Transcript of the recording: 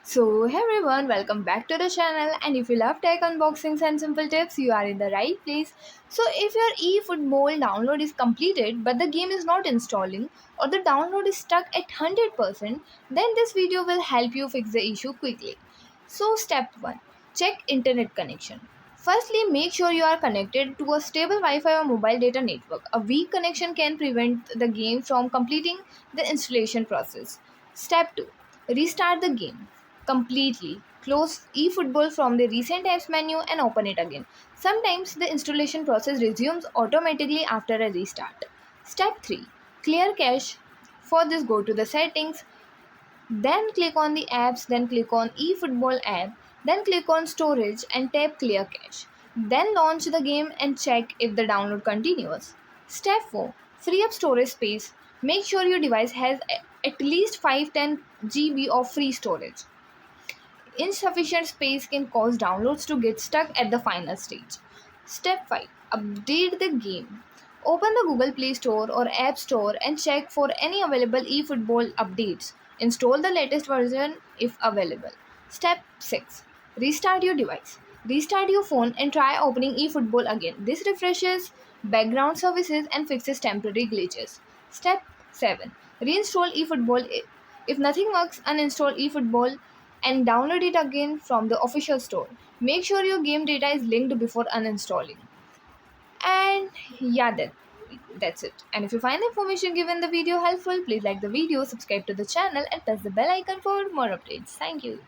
Hey everyone, welcome back to the channel. And if you love tech unboxings and simple tips, you are in the right place. So, if your eFootball download is completed but the game is not installing or the download is stuck at 100%, then this video will help you fix the issue quickly. So, step 1, check internet connection. Firstly, make sure you are connected to a stable Wi Fi or mobile data network. A weak connection can prevent the game from completing the installation process. Step 2, restart the game completely. Close eFootball from the recent apps menu and open it again. Sometimes the installation process resumes automatically after a restart. Step 3, clear cache. For this, go to the settings, then click on the apps, then click on eFootball app, then click on storage and tap clear cache. Then launch the game and check if the download continues. Step 4, free up storage space. Make sure your device has at least 510 GB of free storage. Insufficient space can cause downloads to get stuck at the final stage. Step 5, update the game. Open the Google Play Store or App Store and check for any available eFootball updates. Install the latest version if available. Step 6, restart your device. Restart your phone and try opening eFootball again. This refreshes background services and fixes temporary glitches. Step 7, reinstall eFootball. If nothing works, uninstall eFootball and download it again from the official store. Make sure your game data is linked before uninstalling. And yeah, that's it. And if you find the information given in the video helpful, please like the video, subscribe to the channel, and press the bell icon for more updates. Thank you.